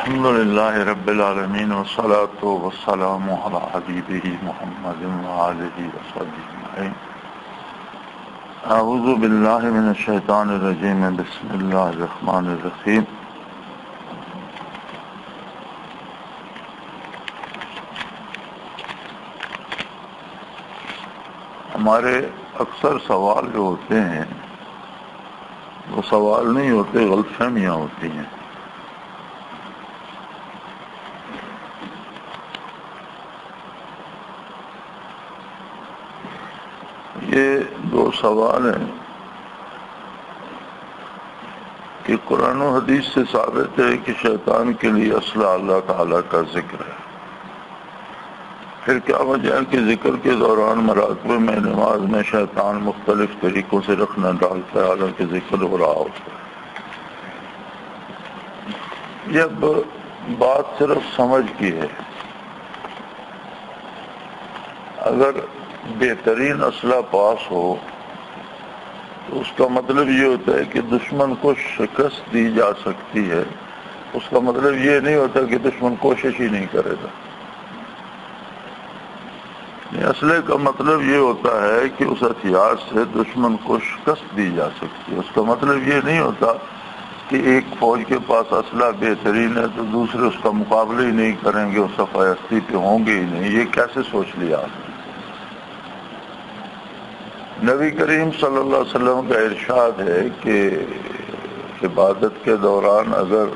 الحمد للہ رب العالمین والصلاة والسلام علی حبیبہ محمد وآلہ وصحبہ اجمعین۔ اعوذ باللہ من الشیطان الرجیم، بسم اللہ الرحمن الرحیم۔ ہمارے اکثر سوال جو ہوتے ہیں وہ سوال نہیں ہوتے، غلط فہمیاں ہوتی ہیں۔ یہ دو سوال ہیں کہ قرآن و حدیث سے ثابت ہے کہ شیطان کے لیے اسلحہ اللہ تعالیٰ کا ذکر ہے، پھر کیا وجہ ہے کہ ذکر کے دوران مراقبے میں نماز میں شیطان مختلف طریقوں سے رکھنا ڈالتا ہے حالانکہ ذکر ہو رہا ہوتا ہے؟ یہ اب بات صرف سمجھ کی ہے۔ اگر بہترین اسلحہ پاس ہو تو اس کا مطلب یہ ہوتا ہے کہ دشمن کو شکست دی جا سکتی ہے، اس کا مطلب یہ نہیں ہوتا کہ دشمن کوشش ہی نہیں کرے گا۔ اسلحے کا مطلب یہ ہوتا ہے کہ اس ہتھیار سے دشمن کو شکست دی جا سکتی ہے، اس کا مطلب یہ نہیں ہوتا کہ ایک فوج کے پاس اسلحہ بہترین ہے تو دوسرے اس کا مقابلہ ہی نہیں کریں گے، اس صفحہ پہ ہوں گے ہی نہیں۔ یہ کیسے سوچ لیا آپ نے؟ نبی کریم صلی اللہ علیہ وسلم کا ارشاد ہے کہ عبادت کے دوران اگر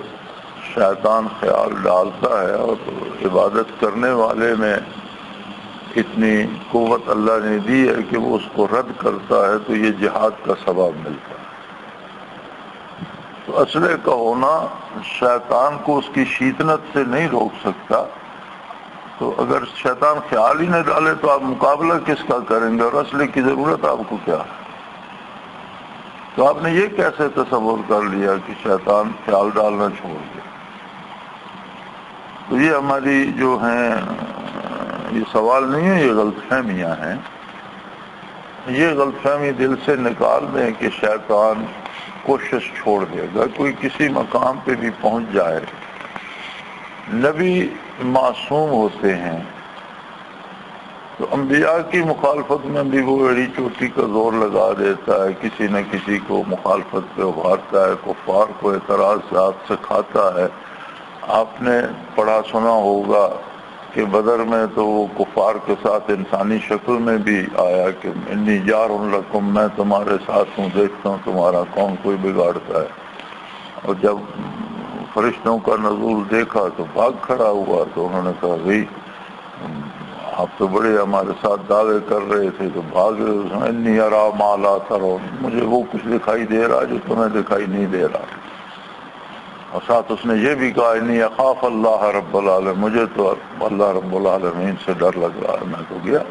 شیطان خیال ڈالتا ہے اور عبادت کرنے والے میں اتنی قوت اللہ نے دی ہے کہ وہ اس کو رد کرتا ہے تو یہ جہاد کا ثواب ملتا ہے۔ تو اسلحے کا ہونا شیطان کو اس کی شیطنت سے نہیں روک سکتا، تو اگر شیطان خیال ہی نہ ڈالے تو آپ مقابلہ کس کا کریں گے، اور اسلحے کی ضرورت آپ کو کیا ہے؟ تو آپ نے یہ کیسے تصور کر لیا کہ شیطان خیال ڈالنا چھوڑ دے؟ تو یہ ہماری جو ہیں، یہ سوال نہیں ہے، یہ غلط فہمیاں ہیں۔ یہ غلط فہمی دل سے نکال دیں کہ شیطان کوشش چھوڑ دے گا، کوئی کسی مقام پہ بھی پہنچ جائے۔ نبی معصوم ہوتے ہیں تو انبیاء کی مخالفت میں بھی وہ ایڑی چوٹی کا زور لگا دیتا ہے، کسی نہ کسی کو مخالفت پہ ابھارتا ہے، کفار کو اعتراضات سکھاتا ہے۔ آپ نے پڑھا سنا ہوگا کہ بدر میں تو وہ کفار کے ساتھ انسانی شکل میں بھی آیا کہ انی جار لکم، میں تمہارے ساتھ ہوں، دیکھتا ہوں تمہارا کون کوئی بگاڑتا ہے۔ اور جب فرشتوں کا نزول دیکھا تو بھاگ کھڑا ہوا، تو انہوں نے کہا بھئی آپ تو بڑے ہمارے ساتھ دعوے کر رہے تھے تو بھاگ، انی ارا ما لا ترون، مجھے وہ کچھ دکھائی دے رہا جو تمہیں دکھائی نہیں دے رہا۔ اور ساتھ اس نے یہ بھی کہا انی اخاف اللہ رب العالمین، مجھے تو اللہ رب العالمین سے ڈر لگ رہا ہے، میں تو گیا۔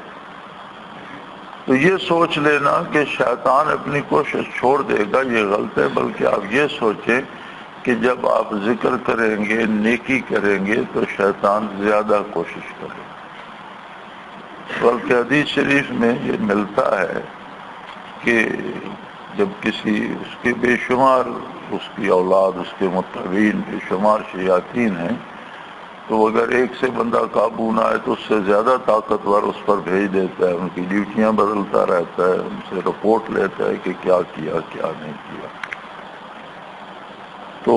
تو یہ سوچ لینا کہ شیطان اپنی کوشش چھوڑ دے گا یہ غلط ہے، بلکہ آپ یہ سوچیں کہ جب آپ ذکر کریں گے، نیکی کریں گے تو شیطان زیادہ کوشش کرے۔ بلکہ حدیث شریف میں یہ ملتا ہے کہ جب کسی اس کے بے شمار، اس کی اولاد، اس کے متبعین بے شمار شیاطین ہیں، تو اگر ایک سے بندہ قابو نہ آئے تو اس سے زیادہ طاقتور اس پر بھیج دیتا ہے، ان کی ڈیوٹیاں بدلتا رہتا ہے، ان سے رپورٹ لیتا ہے کہ کیا کیا کیا نہیں کیا۔ تو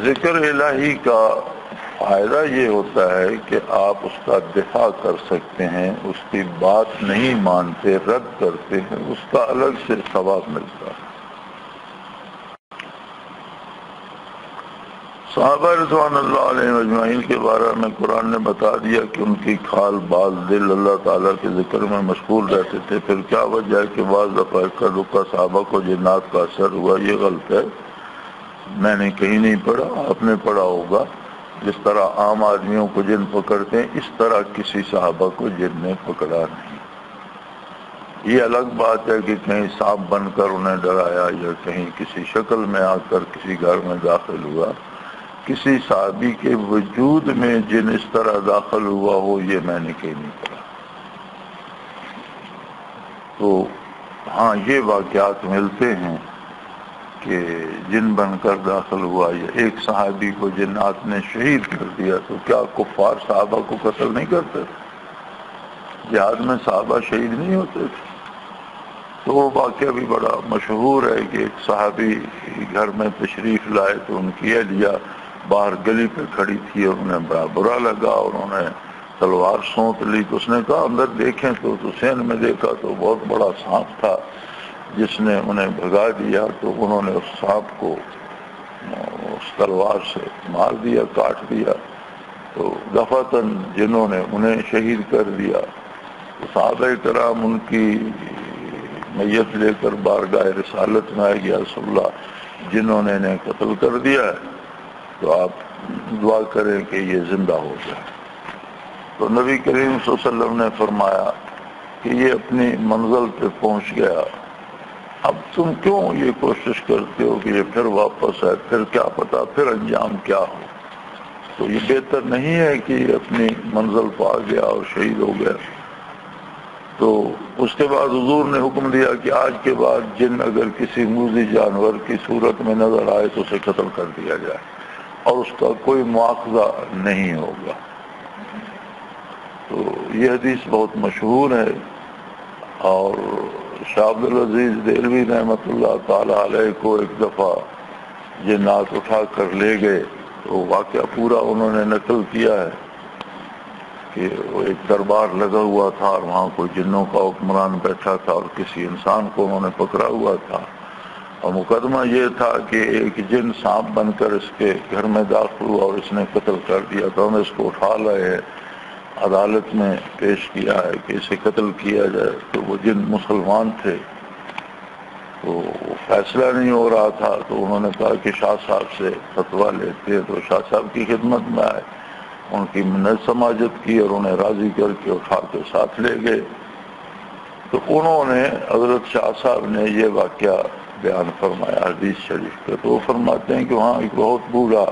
ذکر الہی کا فائدہ یہ ہوتا ہے کہ آپ اس کا دفاع کر سکتے ہیں، اس کی بات نہیں مانتے، رد کرتے ہیں، اس کا الگ سے ثواب ملتا ہے۔ صحابہ رضوان اللہ علیہ اجمعین کے بارے میں قرآن نے بتا دیا کہ ان کی کھال باز دل اللہ تعالیٰ کے ذکر میں مشغول رہتے تھے۔ پھر کیا وجہ ہے کہ بعض دفعہ اکا دکا صحابہ کو جنات کا اثر ہوا؟ یہ غلط ہے، میں نے کہیں نہیں پڑھا، آپ نے پڑھا ہوگا۔ جس طرح عام آدمیوں کو جن پکڑتے ہیں اس طرح کسی صحابہ کو جن نے پکڑا نہیں۔ یہ الگ بات ہے کہ کہیں سانپ بن کر انہیں ڈرایا یا کہیں کسی شکل میں آ کر کسی گھر میں داخل ہوا، کسی صحابی کے وجود میں جن اس طرح داخل ہوا ہو یہ میں نے کہیں نہیں پڑھا۔ تو ہاں یہ واقعات ملتے ہیں کہ جن بن کر داخل ہوا، یا ایک صحابی کو جنات نے شہید کر دیا، تو کیا کفار صحابہ کو قتل نہیں کرتے؟ جہاد میں صحابہ شہید نہیں ہوتے تھے؟ تو وہ واقعہ بھی بڑا مشہور ہے کہ ایک صحابی گھر میں تشریف لائے تو ان کی اہلیہ باہر گلی پہ کھڑی تھی اور انہیں بڑا برا لگا اور انہوں نے تلوار سونت لی، تو اس نے کہا اندر دیکھیں، تو حسین میں دیکھا تو بہت بڑا سانپ تھا جس نے انہیں بھگا دیا، تو انہوں نے اس سانپ کو اس تلوار سے مار دیا، کاٹ دیا، تو دفعتاً جنہوں نے انہیں شہید کر دیا۔ تو صحابہ کرام ان کی میت لے کر بارگاہ رسالت میں آئے، یا رسول اللہ جنہوں نے انہیں قتل کر دیا ہے تو آپ دعا کریں کہ یہ زندہ ہو جائے۔ تو نبی کریم صلی اللہ علیہ وسلم نے فرمایا کہ یہ اپنی منزل پہ پہنچ گیا، اب تم کیوں یہ کوشش کرتے ہو کہ یہ پھر واپس آئے، پھر کیا پتا پھر انجام کیا ہو؟ تو یہ بہتر نہیں ہے کہ یہ اپنی منزل پہ آ گیا اور شہید ہو گیا۔ تو اس کے بعد حضور نے حکم دیا کہ آج کے بعد جن اگر کسی موذی جانور کی صورت میں نظر آئے تو اسے قتل کر دیا جائے اور اس کا کوئی مواخذہ نہیں ہوگا۔ تو یہ حدیث بہت مشہور ہے، اور شاہ عبدالعزیز دہلوی رحمۃ اللہ تعالی علیہ کو ایک دفعہ جنات اٹھا کر لے گئے، تو واقعہ پورا انہوں نے نقل کیا ہے کہ وہ ایک دربار لگا ہوا تھا اور وہاں کوئی جنوں کا حکمران بیٹھا تھا اور کسی انسان کو انہوں نے پکڑا ہوا تھا، اور مقدمہ یہ تھا کہ ایک جن سانپ بن کر اس کے گھر میں داخل ہوا اور اس نے قتل کر دیا، تو ہم اس کو اٹھا لائے ہیں، عدالت میں پیش کیا ہے کہ اسے قتل کیا جائے۔ تو وہ جن مسلمان تھے، تو فیصلہ نہیں ہو رہا تھا، تو انہوں نے کہا کہ شاہ صاحب سے فتویٰ لیتے ہیں، تو شاہ صاحب کی خدمت میں آئے، ان کی منت سماجت کی اور انہیں راضی کر کے اٹھا کے ساتھ لے گئے۔ تو انہوں نے حضرت شاہ صاحب نے یہ واقعہ بیان فرمایا حدیث شریف کا، تو وہ فرماتے ہیں کہ وہاں ایک بہت بوڑھا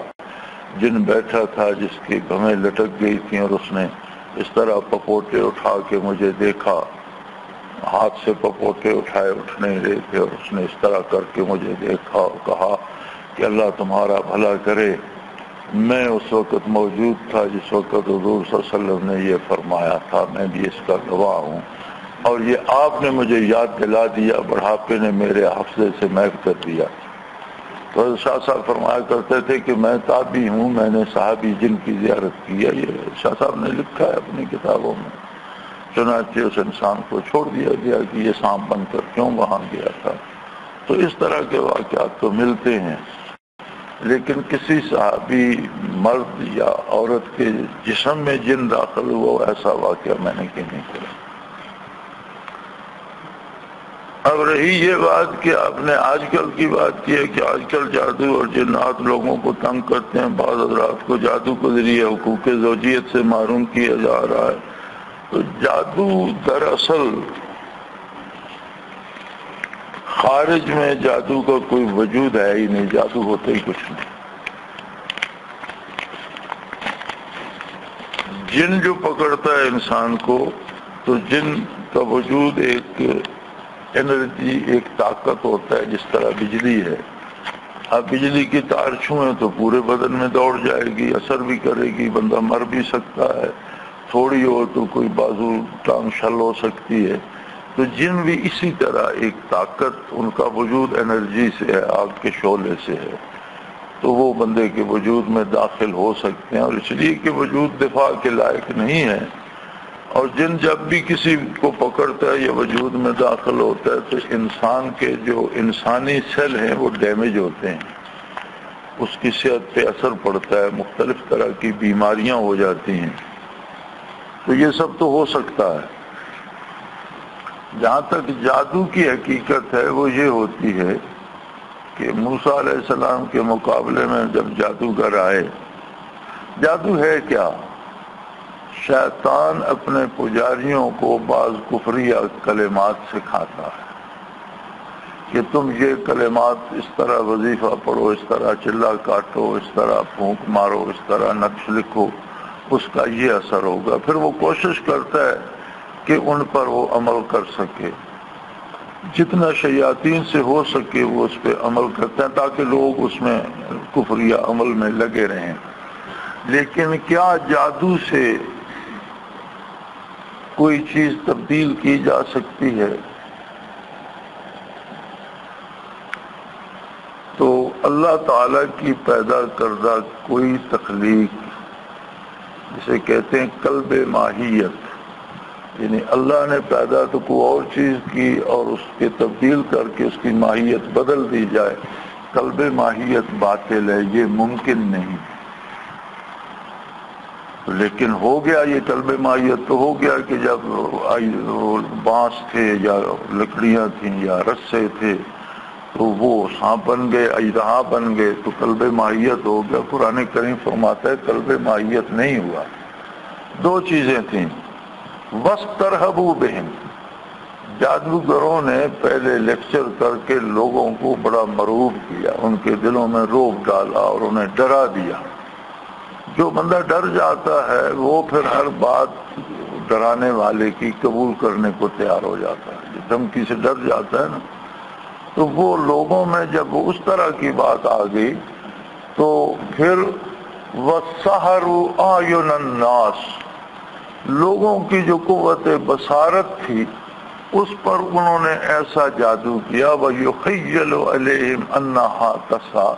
جن بیٹھا تھا جس کی گھمیں لٹک گئی تھیں، اور اس نے اس طرح پپوٹے اٹھا کے مجھے دیکھا، ہاتھ سے پپوٹے اٹھائے اٹھ نہیں رہے تھے، اور اس نے اس طرح کر کے مجھے دیکھا اور کہا کہ اللہ تمہارا بھلا کرے۔ میں اس وقت موجود تھا جس وقت حضور صلی اللہ علیہ وسلم نے یہ فرمایا تھا، میں بھی اس کا گواہ ہوں، اور یہ آپ نے مجھے یاد دلا دیا، بڑھاپے نے میرے حافظے سے محو کر دیا۔ تو شاہ صاحب فرمایا کرتے تھے کہ میں تابعی ہوں، میں نے صحابی جن کی زیارت کی ہے، یہ شاہ صاحب نے لکھا ہے اپنی کتابوں میں۔ چنانچہ اس انسان کو چھوڑ دیا گیا کہ یہ سانپ بن کر کیوں وہاں گیا تھا۔ تو اس طرح کے واقعات تو ملتے ہیں، لیکن کسی صحابی مرد یا عورت کے جسم میں جن داخل ہوا ایسا واقعہ میں نے کہ نہیں کرا۔ اب رہی یہ بات کہ آپ نے آج کل کی بات کی ہے کہ آج کل جادو اور جنات لوگوں کو تنگ کرتے ہیں، بعض حضرات کو جادو کے ذریعے حقوق زوجیت سے محروم کیا جا رہا ہے۔ تو جادو دراصل خارج میں جادو کا کوئی وجود ہے ہی نہیں، جادو ہوتا ہی کچھ نہیں۔ جن جو پکڑتا ہے انسان کو، تو جن کا وجود ایک انرجی، ایک طاقت ہوتا ہے، جس طرح بجلی ہے۔ اب بجلی کی تار چھوئیں تو پورے بدن میں دوڑ جائے گی، اثر بھی کرے گی، بندہ مر بھی سکتا ہے، تھوڑی ہو تو کوئی بازو ٹانگ شل ہو سکتی ہے۔ تو جن بھی اسی طرح ایک طاقت، ان کا وجود انرجی سے ہے، آگ کے شعلے سے ہے، تو وہ بندے کے وجود میں داخل ہو سکتے ہیں، اور اس لیے کہ وجود دفاع کے لائق نہیں ہے۔ اور جن جب بھی کسی کو پکڑتا ہے یا وجود میں داخل ہوتا ہے تو انسان کے جو انسانی سیل ہیں وہ ڈیمیج ہوتے ہیں، اس کی صحت پہ اثر پڑتا ہے، مختلف طرح کی بیماریاں ہو جاتی ہیں۔ تو یہ سب تو ہو سکتا ہے۔ جہاں تک جادو کی حقیقت ہے وہ یہ ہوتی ہے کہ موسیٰ علیہ السلام کے مقابلے میں جب جادوگر آئے، جادو ہے کیا؟ شیطان اپنے پجاریوں کو بعض کفریہ کلمات سکھاتا ہے کہ تم یہ کلمات اس طرح وظیفہ پڑھو، اس طرح چلا کاٹو، اس طرح پھونک مارو، اس طرح نقش لکھو، اس کا یہ اثر ہوگا۔ پھر وہ کوشش کرتا ہے کہ ان پر وہ عمل کر سکے۔ جتنا شیاطین سے ہو سکے وہ اس پہ عمل کرتے ہیں تاکہ لوگ اس میں کفریہ عمل میں لگے رہیں. لیکن کیا جادو سے کوئی چیز تبدیل کی جا سکتی ہے؟ تو اللہ تعالی کی پیدا کردہ کوئی تخلیق، جسے کہتے ہیں قلب ماہیت، یعنی اللہ نے پیدا تو کوئی اور چیز کی اور اس کے تبدیل کر کے اس کی ماہیت بدل دی جائے، قلب ماہیت باطل ہے، یہ ممکن نہیں. لیکن ہو گیا یہ قلب ماہیت تو ہو گیا کہ جب بانس تھے یا لکڑیاں تھیں یا رسے تھے تو وہ سانپ بن گئے، اژدہا بن گئے، تو قلب ماہیت ہو گیا. قرآن کریم فرماتا ہے قلب ماہیت نہیں ہوا. دو چیزیں تھیں، وَاسْتَرْهَبُوا بِهِمْ، جادوگروں نے پہلے لیکچر کر کے لوگوں کو بڑا مرعوب کیا، ان کے دلوں میں رعب ڈالا اور انہیں ڈرا دیا. جو بندہ ڈر جاتا ہے وہ پھر ہر بات ڈرانے والے کی قبول کرنے کو تیار ہو جاتا ہے. دھمکی سے ڈر جاتا ہے نا، تو وہ لوگوں میں جب اس طرح کی بات آ گئی تو پھر وَسَحَرُوا أَعْيُنَ النَّاسِ، لوگوں کی جو قوت بصارت تھی اس پر انہوں نے ایسا جادو کیا وَيُخَيَّلُ عَلَيْهِمْ أَنَّهَا تَسْعَىٰ،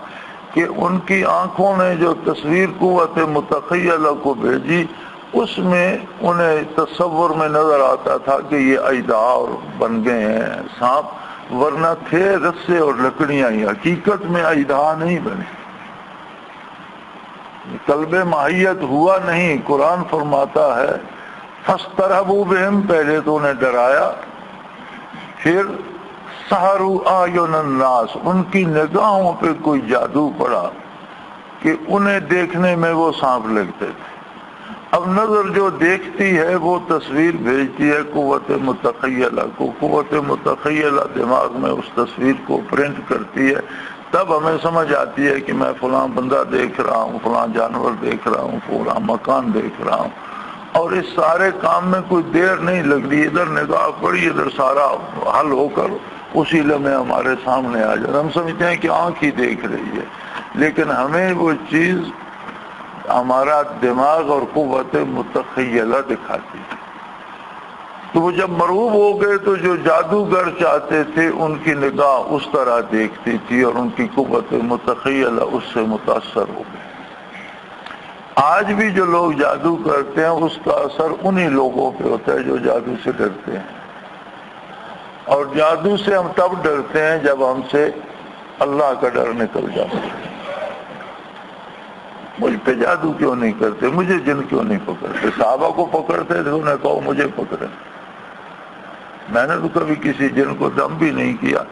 کہ ان کی آنکھوں نے جو تصویر قوت متخیلہ کو بھیجی اس میں انہیں تصور میں نظر آتا تھا کہ یہ اژدہا بن گئے ہیں، سانپ، ورنہ تھے رسے اور لکڑیاں ہی، حقیقت میں اژدہا نہیں بنے. قلب ماہیت ہوا نہیں. قرآن فرماتا ہے فَاسْتَرْهَبُوا بِهِمْ، پہلے تو انہیں ڈرایا، پھر سَحَرُوا أَعْيُنَ النَّاسِ، ان کی نگاہوں پہ کوئی جادو پڑا کہ انہیں دیکھنے میں وہ سانپ لگتے تھے. اب نظر جو دیکھتی ہے وہ تصویر بھیجتی ہے قوت متخیلہ کو، قوت متخیلہ دماغ میں اس تصویر کو پرنٹ کرتی ہے، تب ہمیں سمجھ آتی ہے کہ میں فلاں بندہ دیکھ رہا ہوں، فلاں جانور دیکھ رہا ہوں، فلاں مکان دیکھ رہا ہوں. اور اس سارے کام میں کوئی دیر نہیں لگ رہی، ادھر نگاہ پڑی ادھر سارا حل ہو کر اسی لمحے ہمارے سامنے آ جاتا. ہم سمجھتے ہیں کہ آنکھ ہی دیکھ رہی ہے، لیکن ہمیں وہ چیز ہمارا دماغ اور قوت متخیلہ دکھاتی ہے. تو وہ جب مرعوب ہو گئے تو جو جادوگر چاہتے تھے ان کی نگاہ اس طرح دیکھتی تھی اور ان کی قوت متخیلہ اس سے متاثر ہو گئی. آج بھی جو لوگ جادو کرتے ہیں اس کا اثر انہی لوگوں پہ ہوتا ہے جو جادو سے ڈرتے ہیں. اور جادو سے ہم تب ڈرتے ہیں جب ہم سے اللہ کا ڈر نکل جاتا ہے. مجھ پہ جادو کیوں نہیں کرتے، مجھے جن کیوں نہیں پکڑتے؟ صحابہ کو پکڑتے تھے، انہیں کہو مجھے پکڑے. میں نے تو کبھی کسی جن کو دم بھی نہیں کیا.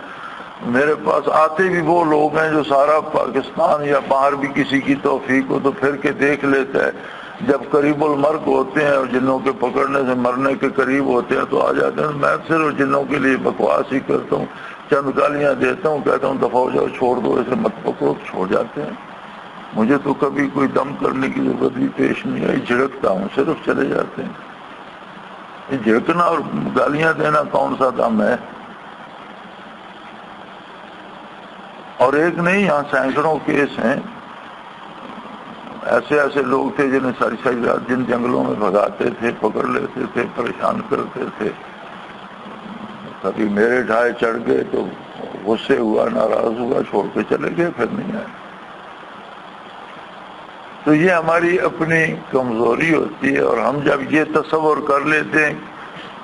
میرے پاس آتے بھی وہ لوگ ہیں جو سارا پاکستان یا باہر بھی کسی کی توفیق ہو تو پھر کے دیکھ لیتا ہے، جب قریب المرگ ہوتے ہیں اور جنوں کے پکڑنے سے مرنے کے قریب ہوتے ہیں تو آ جاتے ہیں. میں صرف جنوں کے لیے بکواس ہی کرتا ہوں، چند گالیاں دیتا ہوں، کہتا ہوں دفعہ ہو جاؤ، چھوڑ دو، اسے مت پکڑو، چھوڑ جاتے ہیں. مجھے تو کبھی کوئی دم کرنے کی ضرورت بھی پیش نہیں آئی، جھڑکتا ہوں صرف، چلے جاتے ہیں. یہ جھڑکنا اور گالیاں دینا کون سا دم ہے؟ اور ایک نہیں، یہاں سینکڑوں کیس ہیں. ایسے لوگ تھے جنہیں ساری رات جن جنگلوں میں بھگاتے تھے، پکڑ لیتے تھے، پریشان کرتے تھے. کبھی میرے ڈھائے چڑھ گئے تو غصے ہوا، ناراض ہوا، چھوڑ کے چلے گئے، پھر نہیں آئے. تو یہ ہماری اپنی کمزوری ہوتی ہے. اور ہم جب یہ تصور کر لیتے ہیں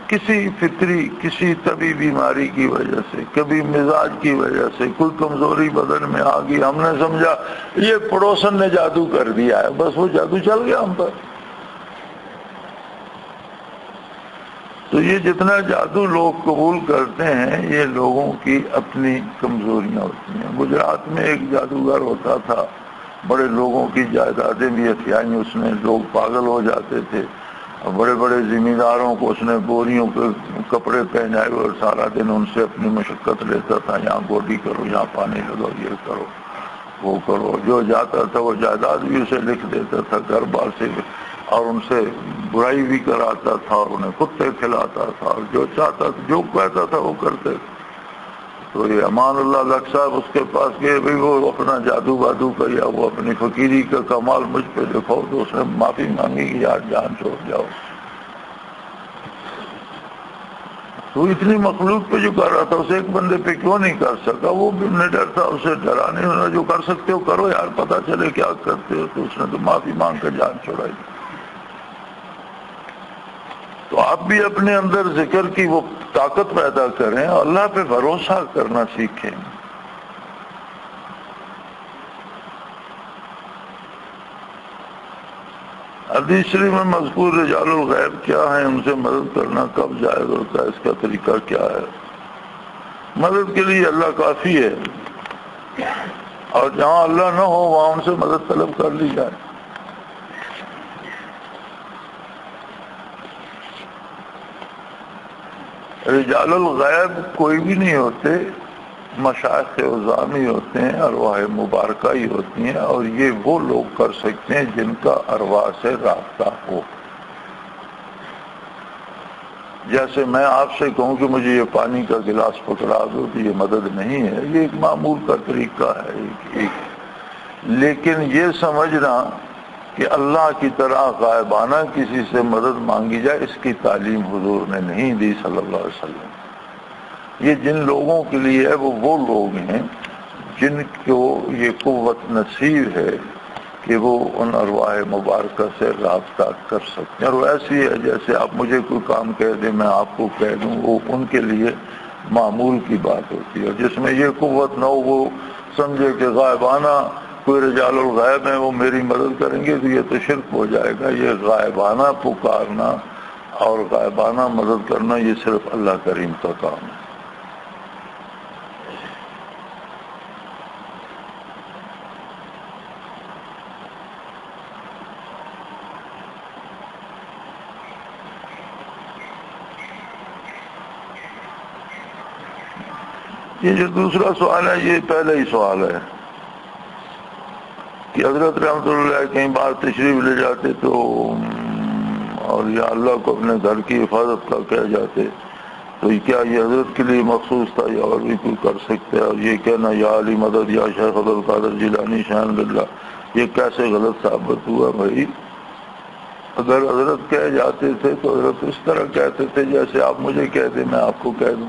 کسی فطری، کسی طبی بیماری کی وجہ سے، کبھی مزاج کی وجہ سے کوئی کمزوری بدن میں آ گئی، ہم نے سمجھا یہ پڑوسن نے جادو کر دیا ہے، بس وہ جادو چل گیا ہم پر. تو یہ جتنا جادو لوگ قبول کرتے ہیں یہ لوگوں کی اپنی کمزوریاں ہوتی ہیں. گجرات میں ایک جادوگر ہوتا تھا، بڑے لوگوں کی جائیدادیں بھی ہتھیائیں اس نے، لوگ پاگل ہو جاتے تھے. بڑے بڑے زمینداروں کو اس نے بوریوں کے کپڑے پہنائے اور سارا دن ان سے اپنی مشقت لیتا تھا، یہاں گوڈی کرو، یہاں پانی لگاؤ، یہ کرو وہ کرو. جو جاتا تھا وہ جائیداد بھی اسے لکھ دیتا تھا گھر بار سے، اور ان سے برائی بھی کراتا تھا اور انہیں کتے کھلاتا تھا، اور جو چاہتا تھا، جو کہتا تھا وہ کرتے تھے. تو یہ امان اللہ لک صاحب اس کے پاس گئے، بھائی وہ اپنا جادو بادو کا یا وہ اپنی فقیری کا کمال مجھ پہ دکھاؤ، تو اس نے معافی مانگی کہ یار جان چھوڑ جاؤ. تو اتنی مخلوق پہ جو کر رہا تھا اسے ایک بندے پہ کیوں نہیں کر سکا؟ وہ بھی نڈر تھا، اسے ڈرا نہیں ہونا، جو کر سکتے ہو کرو یار، پتہ چلے کیا کرتے ہو. تو اس نے تو معافی مانگ کر جان چھوڑائی. تو آپ بھی اپنے اندر ذکر کی وہ طاقت پیدا کریں، اللہ پہ بھروسہ کرنا سیکھیں. حدیث شریف میں مذکور رجال الغیب کیا ہیں، ان سے مدد کرنا کب جائز ہوتا ہے، اس کا طریقہ کیا ہے؟ مدد کے لیے اللہ کافی ہے، اور جہاں اللہ نہ ہو وہاں ان سے مدد طلب کر لی جائے. رجال الغیب کوئی بھی نہیں ہوتے، مشائخ عظام ہی ہوتے ہیں، ارواح مبارکہ ہی ہوتی ہیں، اور یہ وہ لوگ کر سکتے ہیں جن کا ارواح سے رابطہ ہو. جیسے میں آپ سے کہوں کہ مجھے یہ پانی کا گلاس پکڑا دو، تو یہ مدد نہیں ہے، یہ ایک معمول کا طریقہ ہے. لیکن یہ سمجھنا کہ اللہ کی طرح غائبانہ کسی سے مدد مانگی جائے، اس کی تعلیم حضور نے نہیں دی صلی اللہ علیہ وسلم. یہ جن لوگوں کے لیے ہے وہ لوگ ہیں جن کو یہ قوت نصیب ہے کہ وہ ان ارواح مبارکہ سے رابطہ کر سکتے ہیں. اور وہ ایسی ہے جیسے آپ مجھے کوئی کام کہہ دیں، میں آپ کو کہہ دوں، وہ ان کے لیے معمول کی بات ہوتی ہے. اور جس میں یہ قوت نہ ہو، وہ سمجھے کہ غائبانہ کوئی رجال الغیب ہیں وہ میری مدد کریں گے، تو یہ تو شرک ہو جائے گا. یہ غائبانہ پکارنا اور غائبانہ مدد کرنا یہ صرف اللہ کریم کا کام ہے. یہ جو دوسرا سوال ہے یہ پہلا ہی سوال ہے کہ حضرت رحمۃ اللہ کہیں باہر تشریف لے جاتے تو اور یا اللہ کو اپنے گھر کی حفاظت کا کہہ جاتے، تو کیا یہ حضرت کے لیے مخصوص تھا یا اور بھی کوئی کر سکتا ہے؟ اور یہ کہنا یا علی مدد یا شیخ عبد القادر جیلانی شان للہ، یہ کیسے غلط ثابت ہوا؟ بھائی اگر حضرت کہہ جاتے تھے تو حضرت اس طرح کہتے تھے جیسے آپ مجھے کہتے میں آپ کو کہہ دوں.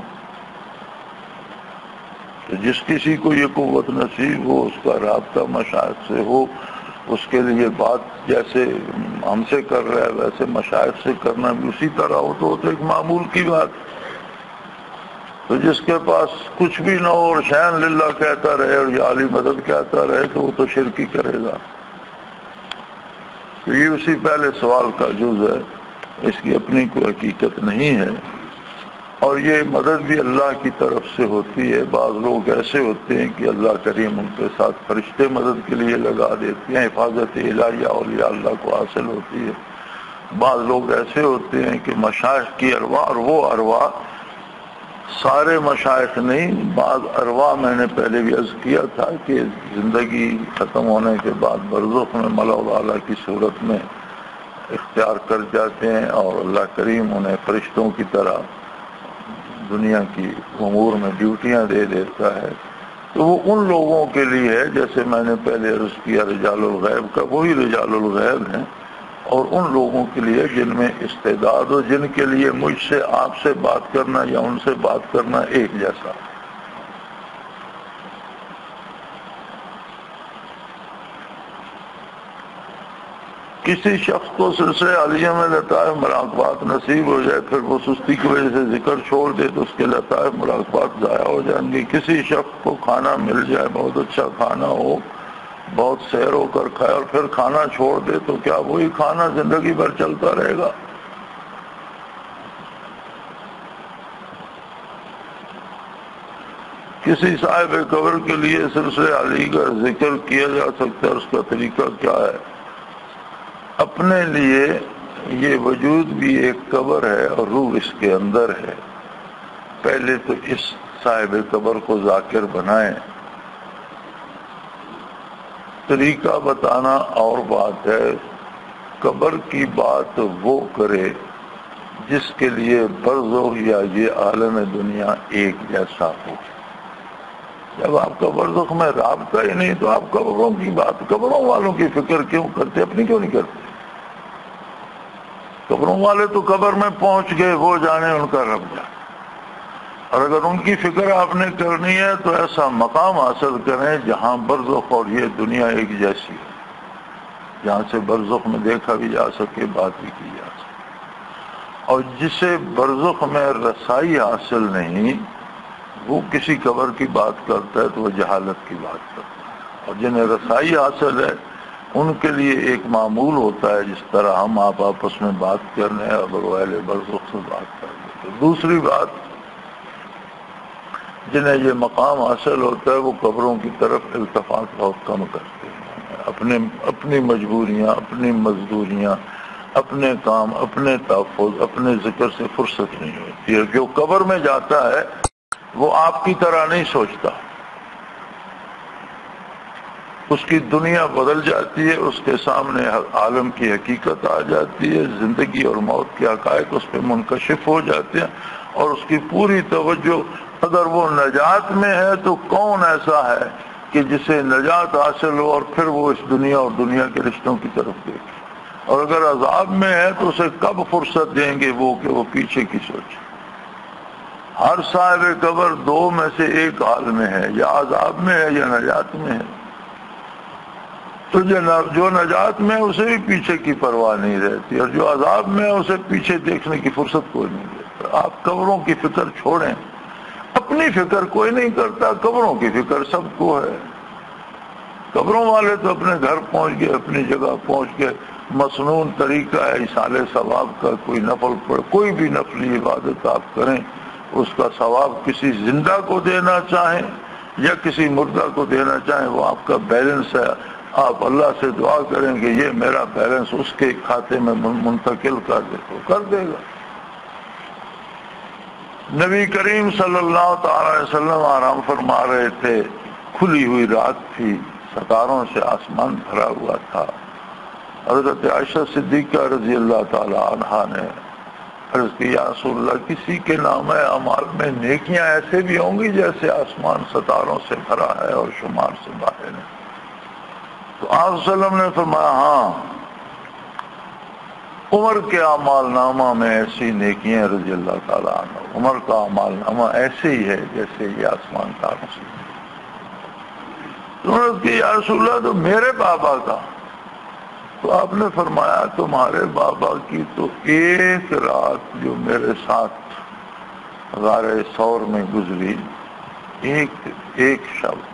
جس کسی کو یہ قوت نصیب ہو، اس کا رابطہ مشائخ سے ہو، اس کے لیے بات جیسے ہم سے کر رہا ہے ویسے مشائخ سے کرنا بھی اسی طرح ہو، تو ایک معمول کی بات. تو جس کے پاس کچھ بھی نہ ہو اور شان للہ کہتا رہے اور یا علی مدد کہتا رہے تو وہ تو شرک ہی کرے گا. تو یہ اسی پہلے سوال کا جز ہے، اس کی اپنی کوئی حقیقت نہیں ہے. اور یہ مدد بھی اللہ کی طرف سے ہوتی ہے. بعض لوگ ایسے ہوتے ہیں کہ اللہ کریم ان کے ساتھ فرشتے مدد کے لیے لگا دیتے ہیں، حفاظت الہیہ اولیاء اللہ کو حاصل ہوتی ہے. بعض لوگ ایسے ہوتے ہیں کہ مشائخ کی ارواح، اور وہ ارواح سارے مشائخ نہیں، بعض ارواح میں نے پہلے بھی عرض کیا تھا کہ زندگی ختم ہونے کے بعد برزخ میں ملأ اعلیٰ کی صورت میں اختیار کر جاتے ہیں، اور اللہ کریم انہیں فرشتوں کی طرح دنیا کی امور میں ڈیوٹیاں دے دیتا ہے. تو وہ ان لوگوں کے لیے ہے، جیسے میں نے پہلے عرض کیا رجال الغیب کا، وہی رجال الغیب ہیں. اور ان لوگوں کے لیے جن میں استعداد ہو، جن کے لیے مجھ سے آپ سے بات کرنا یا ان سے بات کرنا ایک جیسا. کسی شخص کو سلسلہ عالیہ میں لطائف مراقبات نصیب ہو جائے، پھر وہ سستی کی وجہ سے ذکر چھوڑ دے تو اس کے لطائف مراقبات ضائع ہو جائیں گے. کسی شخص کو کھانا مل جائے، بہت اچھا کھانا ہو، بہت سیر ہو کر کھائے، اور پھر کھانا چھوڑ دے تو کیا وہی کھانا زندگی بھر چلتا رہے گا؟ کسی صاحب قبر کے لیے سلسلہ علی کا ذکر کیا جا سکتا ہے، اس کا طریقہ کیا ہے؟ اپنے لیے یہ وجود بھی ایک قبر ہے اور روح اس کے اندر ہے. پہلے تو اس صاحب قبر کو ذاکر بنائیں. طریقہ بتانا اور بات ہے، قبر کی بات وہ کرے جس کے لیے برزخ یا یہ عالم دنیا ایک جیسا ہو. جب آپ کا برزخ میں رابطہ ہی نہیں تو آپ قبروں کی بات، قبروں والوں کی فکر کیوں کرتے، اپنی کیوں نہیں کرتے؟ قبروں والے تو قبر میں پہنچ گئے، وہ جانے ان کا رب جانے۔ اور اگر ان کی فکر آپ نے کرنی ہے تو ایسا مقام حاصل کریں جہاں برزخ اور یہ دنیا ایک جیسی ہے، جہاں سے برزخ میں دیکھا بھی جا سکے، بات بھی کی جا سکے۔ اور جسے برزخ میں رسائی حاصل نہیں، وہ کسی قبر کی بات کرتا ہے تو وہ جہالت کی بات کرتا ہے۔ اور جنہیں رسائی حاصل ہے ان کے لیے ایک معمول ہوتا ہے، جس طرح ہم آپ آپس میں بات کر رہے ہیں، اگر وہ اہل برزخ سے بات کر رہے ہیں۔ تو دوسری بات، جنہیں یہ مقام حاصل ہوتا ہے وہ قبروں کی طرف التفات بہت کم کرتے ہیں، اپنی مجبوریاں، اپنی مزدوریاں، اپنے کام، اپنے تحفظ، اپنے ذکر سے فرصت نہیں ہوتی ہے۔ جو قبر میں جاتا ہے وہ آپ کی طرح نہیں سوچتا، اس کی دنیا بدل جاتی ہے، اس کے سامنے عالم کی حقیقت آ جاتی ہے، زندگی اور موت کے حقائق اس پہ منکشف ہو جاتے ہیں، اور اس کی پوری توجہ، اگر وہ نجات میں ہے تو کون ایسا ہے کہ جسے نجات حاصل ہو اور پھر وہ اس دنیا اور دنیا کے رشتوں کی طرف دیکھے، اور اگر عذاب میں ہے تو اسے کب فرصت دیں گے وہ کہ وہ پیچھے کی سوچے۔ ہر صاحب قبر دو میں سے ایک حال میں ہے، یا عذاب میں ہے یا نجات میں ہے۔ تو جو نجات میں اسے بھی پیچھے کی پرواہ نہیں رہتی، اور جو عذاب میں ہے اسے پیچھے دیکھنے کی فرصت کوئی نہیں دیتا۔ آپ قبروں کی فکر چھوڑیں، اپنی فکر کوئی نہیں کرتا، قبروں کی فکر سب کو ہے۔ قبروں والے تو اپنے گھر پہنچ گئے، اپنی جگہ پہنچ گئے، مسنون طریقہ ہے ایصال ثواب کا، کوئی نفل پڑھ، کوئی بھی نفلی عبادت آپ کریں، اس کا ثواب کسی زندہ کو دینا چاہیں یا کسی مردہ کو دینا چاہیں، وہ آپ کا بیلنس ہے۔ آپ اللہ سے دعا کریں کہ یہ میرا بیلنس اس کے کھاتے میں منتقل کر دے، تو کر دے گا۔ نبی کریم صلی اللہ تعالی علیہ وسلم آرام فرما رہے تھے، کھلی ہوئی رات تھی، ستاروں سے آسمان بھرا ہوا تھا۔ حضرت عائشہ صدیقہ رضی اللہ تعالی عنہا نے عرض کی، یا رسول اللہ، کسی کے نامہ اعمال میں نیکیاں ایسے بھی ہوں گی جیسے آسمان ستاروں سے بھرا ہے اور شمار سے باہر ہے؟ تو آپ صلی اللہ علیہ وسلم نے فرمایا، ہاں، عمر کے اعمال نامہ میں ایسی نیکیاں رضی اللہ تعالیٰ عنہ، عمر کا اعمال نامہ ایسے ہی ہے جیسے یہ آسمان تاروں سے۔ تو عرض کی، یا رسول اللہ، تو میرے بابا کا؟ تو آپ نے فرمایا، تمہارے بابا کی تو ایک رات جو میرے ساتھ غار ثور میں گزری، ایک شب،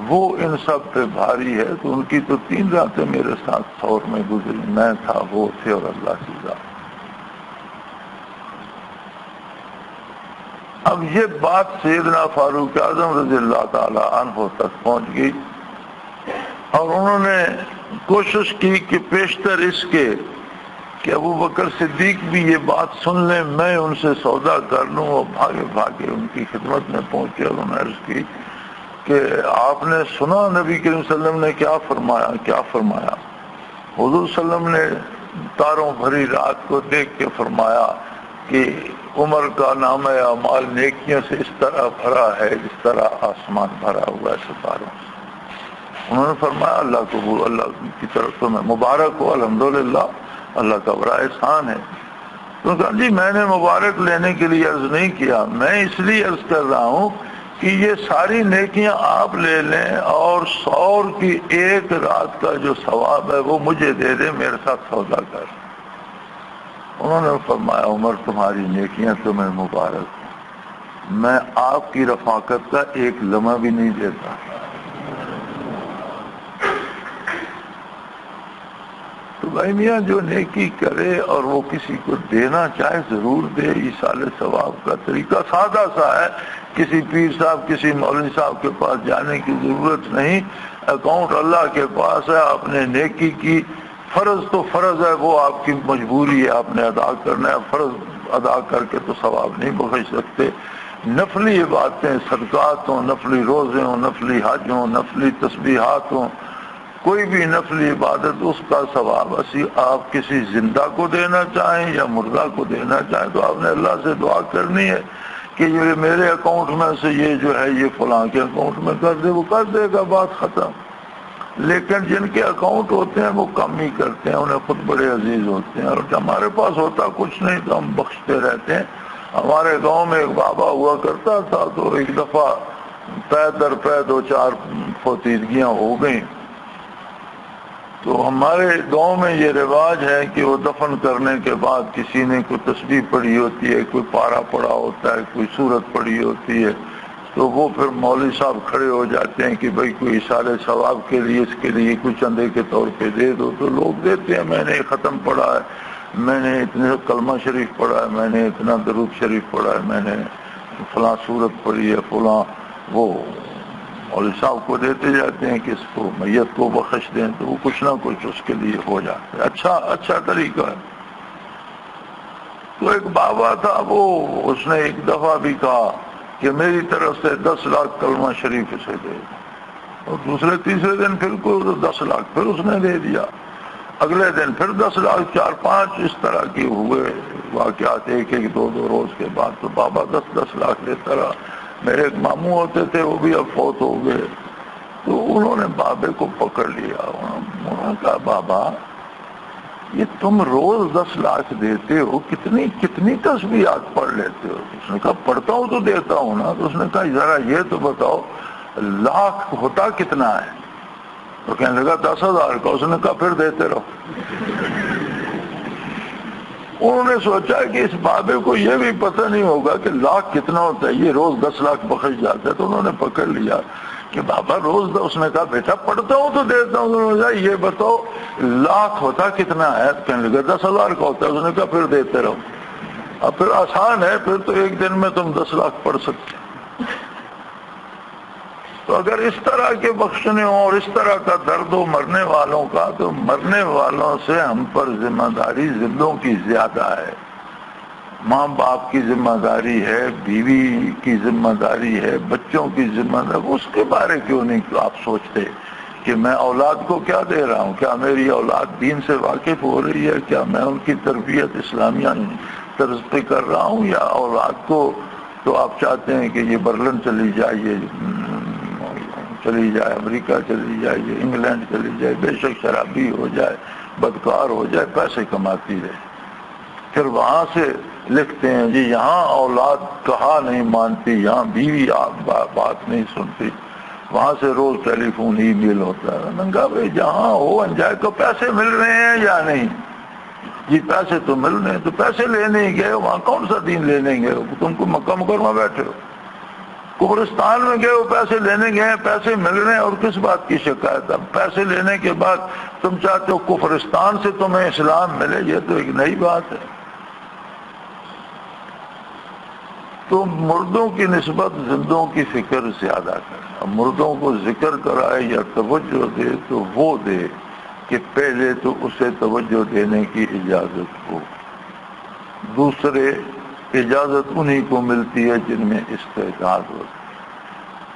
وہ ان سب پہ بھاری ہے، تو ان کی تو 3 راتیں میرے ساتھ ثور میں گزری، میں تھا، وہ تھے، اور اللہ کی ذات۔ اب یہ بات سیدنا فاروق اعظم رضی اللہ تعالی عنہ تک پہنچ گئی، اور انہوں نے کوشش کی کہ پیشتر اس کے کہ ابو بکر صدیق بھی یہ بات سن لیں، میں ان سے سودا کر لوں، اور بھاگے بھاگے ان کی خدمت میں پہنچے، اور انہوں نے عرض کی کہ آپ نے سنا نبی کریم صلی اللہ علیہ وسلم نے کیا فرمایا؟ کیا فرمایا؟ حضور صلی اللہ علیہ وسلم نے تاروں بھری رات کو دیکھ کے فرمایا کہ عمر کا نامہ اعمال نیکیوں سے اس طرح بھرا ہے جس طرح آسمان بھرا ہوا ہے ستاروں سے۔ انہوں نے فرمایا، اللہ قبول، اللہ کی طرف تو میں مبارک ہو، الحمدللہ، اللہ کا بڑا احسان ہے۔ تو کہا، جی میں نے مبارک لینے کے لیے عرض نہیں کیا، میں اس لیے عرض کر رہا ہوں کہ یہ ساری نیکیاں آپ لے لیں، اور ثور کی ایک رات کا جو ثواب ہے وہ مجھے دے دیں، میرے ساتھ سودا کر۔ انہوں نے فرمایا، عمر تمہاری نیکیاں تمہیں مبارک ہوں، میں آپ کی رفاقت کا ایک لمحہ بھی نہیں دیتا۔ تو بھائی میاں، جو نیکی کرے اور وہ کسی کو دینا چاہے ضرور دے، ایصال ثواب کا طریقہ سادہ سا ہے، کسی پیر صاحب، کسی مولوی صاحب کے پاس جانے کی ضرورت نہیں، اکاؤنٹ اللہ کے پاس ہے، آپ نے نیکی کی، فرض تو فرض ہے، وہ آپ کی مجبوری ہے، آپ نے ادا کرنا ہے، فرض ادا کر کے تو ثواب نہیں بخش سکتے۔ نفلی عبادتیں، صدقات ہوں، نفلی روزے ہوں، نفلی حج ہوں، نفلی تسبیحات ہوں، کوئی بھی نفلی عبادت، اس کا ثواب آپ کسی زندہ کو دینا چاہیں یا مردہ کو دینا چاہیں تو آپ نے اللہ سے دعا کرنی ہے کہ یہ میرے اکاؤنٹ میں سے یہ جو ہے یہ فلاں کے اکاؤنٹ میں کر دے، وہ کر دے گا، بات ختم۔ لیکن جن کے اکاؤنٹ ہوتے ہیں وہ کم ہی کرتے ہیں، انہیں خود بڑے عزیز ہوتے ہیں، اور ہمارے پاس ہوتا کچھ نہیں تو ہم بخشتے رہتے ہیں۔ ہمارے گاؤں میں ایک بابا ہوا کرتا تھا، تو ایک دفعہ پے در پے 2-4 فوتیدگیاں ہو گئیں، تو ہمارے گاؤں میں یہ رواج ہے کہ وہ دفن کرنے کے بعد کسی نے کوئی تسبیح پڑھی ہوتی ہے، کوئی پارا پڑا ہوتا ہے، کوئی سورت پڑھی ہوتی ہے، تو وہ پھر مولوی صاحب کھڑے ہو جاتے ہیں کہ بھئی کوئی ایصال ثواب کے لیے اس کے لیے کچھ چندے کے طور پہ دے دو، تو لوگ دیتے ہیں۔ میں نے ختم پڑھا ہے، میں نے اتنے کلمہ شریف پڑھا ہے، میں نے اتنا درود شریف پڑھا ہے، میں نے فلاں سورت پڑھی ہے، فلاں، وہ مولوی صاحب کو دیتے جاتے ہیں کہ اس کو میت کو بخش دیں، تو وہ کچھ نہ کچھ اس کے لیے ہو جاتا ہے۔ اچھا طریقہ ہے۔ تو ایک بابا تھا، وہ اس نے ایک دفعہ بھی کہا کہ میری طرف سے 10 لاکھ کلمہ شریف اسے دے، اور دوسرے تیسرے دن پھر کوئی 10 لاکھ پھر اس نے دے دیا، اگلے دن پھر 10 لاکھ، 4-5 اس طرح کے ہوئے واقعات، ایک 2 روز کے بعد تو بابا 10 لاکھ لیتا رہا۔ میرے ایک ماموں ہوتے تھے، وہ بھی اب فوت ہو گئے، تو انہوں نے بابے کو پکڑ لیا، انہوں نے کہا بابا یہ تم روز 10 لاکھ دیتے ہو، کتنی تسبیحات پڑھ لیتے ہو؟ اس نے کہا پڑھتا ہوں تو دیتا ہوں نا۔ تو اس نے کہا ذرا یہ تو بتاؤ لاکھ ہوتا کتنا ہے؟ تو کہنے لگا 10,000 کا۔ اس نے کہا پھر دیتے رہو۔ انہوں نے سوچا کہ اس بابے کو یہ بھی پتہ نہیں ہوگا کہ لاکھ کتنا ہوتا ہے، یہ روز 10 لاکھ بخش جاتا ہے، تو انہوں نے پکڑ لیا کہ بابا روز اس نے کہا بیٹا پڑھتا ہوں تو دیتا ہوں۔ انہوں نے کہا یہ بتاؤ لاکھ ہوتا کتنا ہے؟ کہنے لگا 10,000 کا ہوتا ہے۔ اس نے کہا پھر دیتے رہو۔ اب پھر آسان ہے، پھر تو ایک دن میں تم 10 لاکھ پڑھ سکتے۔ تو اگر اس طرح کے بخشنے ہوں اور اس طرح کا درد ہو مرنے والوں کا، تو مرنے والوں سے ہم پر ذمہ داری زندوں کی زیادہ ہے۔ ماں باپ کی ذمہ داری ہے، بیوی کی ذمہ داری ہے، بچوں کی ذمہ داری، اس کے بارے کیوں نہیں آپ سوچتے کہ میں اولاد کو کیا دے رہا ہوں؟ کیا میری اولاد دین سے واقف ہو رہی ہے؟ کیا میں ان کی تربیت اسلامیہ طرز پہ کر رہا ہوں؟ یا اولاد کو تو آپ چاہتے ہیں کہ یہ برلن چلی جائے، یہ چلی جائے، امریکہ چلی جائے، یہ انگلینڈ چلی جائے، بے شک شرابی ہو جائے، بدکار ہو جائے، پیسے کماتی رہے۔ پھر وہاں سے لکھتے ہیں جی یہاں اولاد کہا نہیں مانتی، یہاں بیوی بات نہیں سنتی، وہاں سے روز ٹیلی فون ای میل ہوتا ہے۔ میں نے کہا بھائی جہاں ہو انجائے کو پیسے مل رہے ہیں یا نہیں؟ جی پیسے تو مل رہے ہیں، تو پیسے لینے ہی گئے، وہاں کون سا دین لینے گئے؟ تم کو مکہ مکرمہ بیٹھے ہو، قبرستان میں گئے ہو، پیسے لینے گئے ہیں، پیسے مل رہے ہیں، اور کس بات کی شکایت؟ اب پیسے لینے کے بعد تم چاہتے ہو کفرستان سے تمہیں اسلام ملے، یہ تو ایک نئی بات ہے۔ تو مردوں کی نسبت زندوں کی فکر زیادہ کرے۔ اب مردوں کو ذکر کرائے یا توجہ دے تو وہ دے کہ پہلے تو اسے توجہ دینے کی اجازت ہو، دوسرے اجازت انہی کو ملتی ہے جن میں استعداد ہو،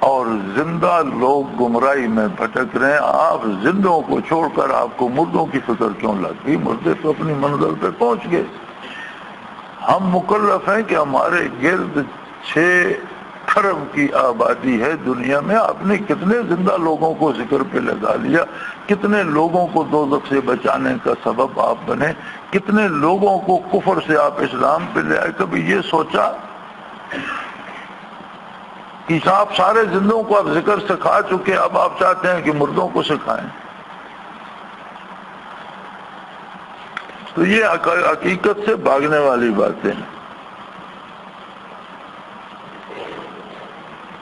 اور زندہ لوگ گمراہی میں بھٹک رہے ہیں۔ آپ زندوں کو چھوڑ کر آپ کو مردوں کی فکر کیوں لگ گئی؟ مردے تو اپنی منزل پہ پہنچ گئے۔ ہم مکلف ہیں کہ ہمارے گرد 6 کھرب کی آبادی ہے دنیا میں، آپ نے کتنے زندہ لوگوں کو ذکر پہ لگا لیا، کتنے لوگوں کو دوزخ سے بچانے کا سبب آپ بنے، کتنے لوگوں کو کفر سے آپ اسلام پہ لے آئے۔ کبھی یہ سوچا کہ آپ سارے زندوں کو آپ ذکر سکھا چکے، اب آپ چاہتے ہیں کہ مردوں کو سکھائیں؟ تو یہ حقیقت سے بھاگنے والی باتیں ہیں۔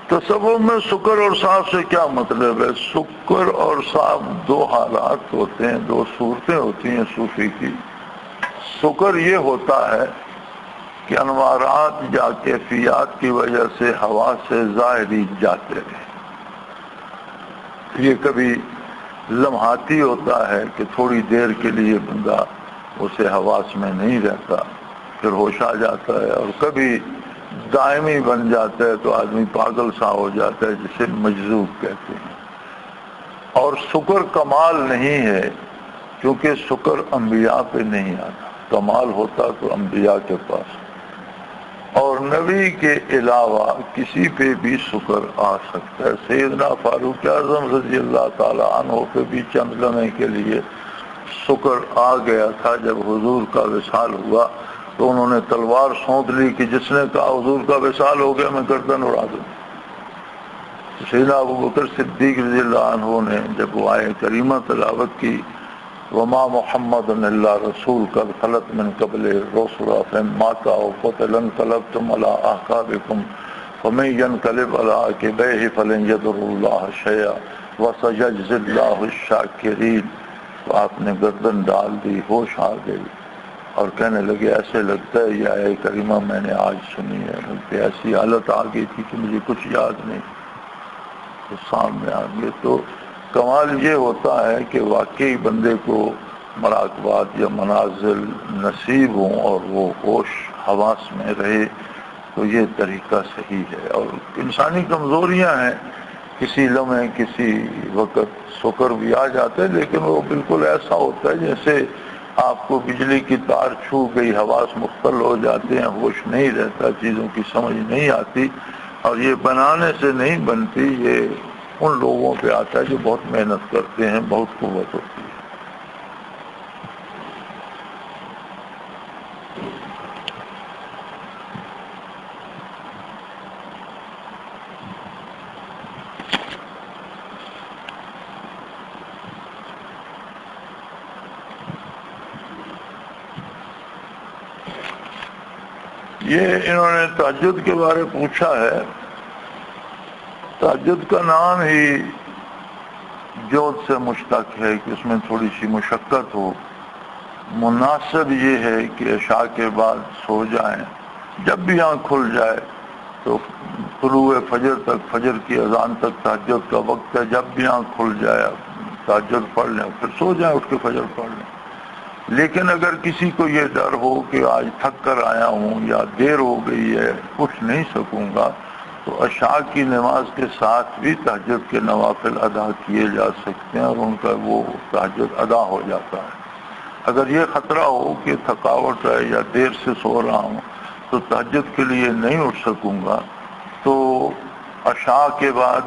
تصوف میں سکر اور صاف سے کیا مطلب ہے؟ سکر اور صاف 2 حالات ہوتے ہیں، 2 صورتیں ہوتی ہیں صوفی کی۔ سکر یہ ہوتا ہے کہ انوارات یا کیفیات کی وجہ سے ہوا سے ظاہری جاتے رہے۔ یہ کبھی لمحاتی ہوتا ہے کہ تھوڑی دیر کے لیے بندہ اسے حواس میں نہیں رہتا، پھر ہوش آ جاتا ہے، اور کبھی دائمی بن جاتا ہے تو آدمی پاگل سا ہو جاتا ہے، جسے مجذوب کہتے ہیں۔ اور سکر کمال نہیں ہے، کیونکہ سکر انبیاء پہ نہیں آتا، کمال ہوتا تو انبیاء کے پاس۔ اور نبی کے علاوہ کسی پہ بھی شکر آ سکتا ہے۔ سیدنا فاروق اعظم رضی اللہ تعالی عنہ پہ بھی چند لمحے کے لیے شکر آ گیا تھا۔ جب حضور کا وصال ہوا تو انہوں نے تلوار سونت لی کہ جس نے کہا حضور کا وصال ہو گیا میں گردن اڑا دوں۔ سیدنا ابوبکر صدیق رضی اللہ عنہ نے جب وہ آئے کریمہ تلاوت کی وما محمد الا رسول قد خلت من قبل الرسل فإن مات أو قتل انقلبتم على أعقابكم ومن ينقلب على عقبيه فلن يضر الله شيئا وسيجزي الله الشاكرين۔ تو آپ نے گردن ڈال دی، ہوش آ گئی اور کہنے لگے ایسے لگتا ہے یہ آیہ کریمہ میں نے آج سنی ہے، بلکہ ایسی حالت آ گئی تھی کہ مجھے کچھ یاد نہیں، تو سامنے آ گئے۔ تو کمال یہ ہوتا ہے کہ واقعی بندے کو مراقبات یا منازل نصیب ہوں اور وہ ہوش حواس میں رہے تو یہ طریقہ صحیح ہے۔ اور انسانی کمزوریاں ہیں، کسی لمحے کسی وقت شکر بھی آ جاتا ہے، لیکن وہ بالکل ایسا ہوتا ہے جیسے آپ کو بجلی کی تار چھو گئی، حواس مختل ہو جاتے ہیں، ہوش نہیں رہتا، چیزوں کی سمجھ نہیں آتی، اور یہ بنانے سے نہیں بنتی، یہ ان لوگوں پہ آتا ہے جو بہت محنت کرتے ہیں، بہت قوت ہوتی ہے۔ یہ انہوں نے تہجد کے بارے پوچھا ہے۔ تہجد کا نام ہی جود سے مشتق ہے کہ اس میں تھوڑی سی مشقت ہو۔ مناسب یہ ہے کہ عشاء کے بعد سو جائیں، جب بھی آنکھ کھل جائے تو طلوع فجر تک، فجر کی اذان تک تہجد کا وقت ہے، جب بھی آنکھ کھل جائے تہجد پڑھ لیں، پھر سو جائیں، اٹھ کے فجر پڑھ لیں۔ لیکن اگر کسی کو یہ ڈر ہو کہ آج تھک کر آیا ہوں یا دیر ہو گئی ہے اٹھ نہیں سکوں گا، تو عشاء کی نماز کے ساتھ بھی تہجد کے نوافل ادا کیے جا سکتے ہیں اور ان کا وہ تہجد ادا ہو جاتا ہے۔ اگر یہ خطرہ ہو کہ تھکاوٹ ہے یا دیر سے سو رہا ہوں تو تہجد کے لیے نہیں اٹھ سکوں گا، تو عشاء کے بعد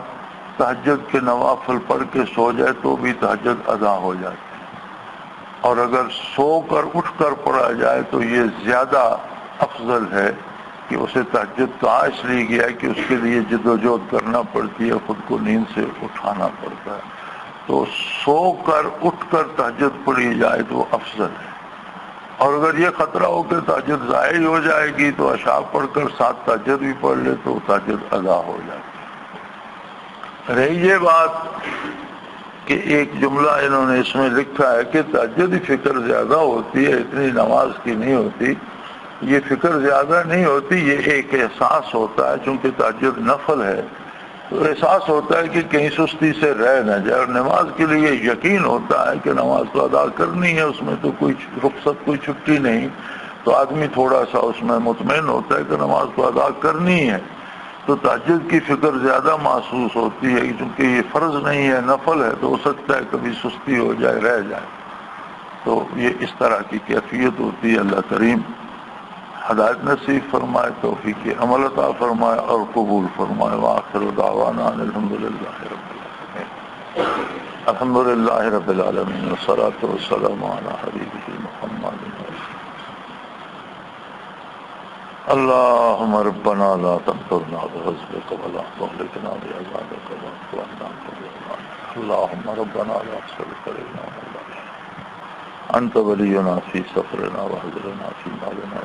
تہجد کے نوافل پڑھ کے سو جائے تو بھی تہجد ادا ہو جاتی ہے۔ اور اگر سو کر اٹھ کر پڑھا جائے تو یہ زیادہ افضل ہے کہ اسے تہجد کہا اس لیے گیا ہے کہ اس کے لیے جد و جہد کرنا پڑتی ہے، خود کو نیند سے اٹھانا پڑتا ہے، تو سو کر اٹھ کر تہجد پڑھی جائے تو افضل ہے۔ اور اگر یہ خطرہ ہو کہ تہجد ضائع ہو جائے گی تو عشاء پڑھ کر ساتھ تہجد بھی پڑھ لے تو تہجد ادا ہو جاتی ہے۔ رہی یہ بات کہ ایک جملہ انہوں نے اس میں لکھا ہے کہ تہجد فکر زیادہ ہوتی ہے، اتنی نماز کی نہیں ہوتی۔ یہ فکر زیادہ نہیں ہوتی، یہ ایک احساس ہوتا ہے، چونکہ تہجد نفل ہے تو احساس ہوتا ہے کہ کہیں سستی سے رہ نہ جائے، اور نماز کے لیے یقین ہوتا ہے کہ نماز تو ادا کرنی ہے، اس میں تو کوئی رخصت کوئی چھٹی نہیں، تو آدمی تھوڑا سا اس میں مطمئن ہوتا ہے کہ نماز تو ادا کرنی ہے، تو تہجد کی فکر زیادہ محسوس ہوتی ہے، چونکہ یہ فرض نہیں ہے، نفل ہے، تو ہو سکتا ہے کبھی سستی ہو جائے، رہ جائے، تو یہ اس طرح کی کیفیت ہوتی ہے۔ اللہ کریم ہدایت نصیب فرمائے، توفیق عمل عطا فرمائے اور قبول فرمائے۔ وآخر دعوانا الحمدللہ رب العالمین، الحمدللہ رب العالمین، والصلاة والسلام علی حبیبہ محمد۔ اللهم ربنا لا تغفرنا بغضبك ولا تهلكنا بعذابك واعف عنا اللهم ربنا لا تسلط علينا أنت ولينا في سفرنا واهدنا في مالنا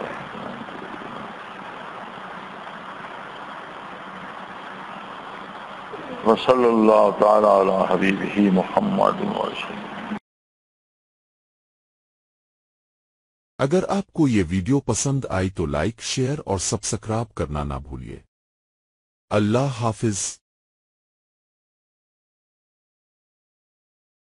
وصلى الله تعالى على حبيبه محمد وسلم۔ اگر آپ کو یہ ویڈیو پسند آئی تو لائک، شیئر اور سبسکرائب کرنا نہ بھولیے۔ اللہ حافظ۔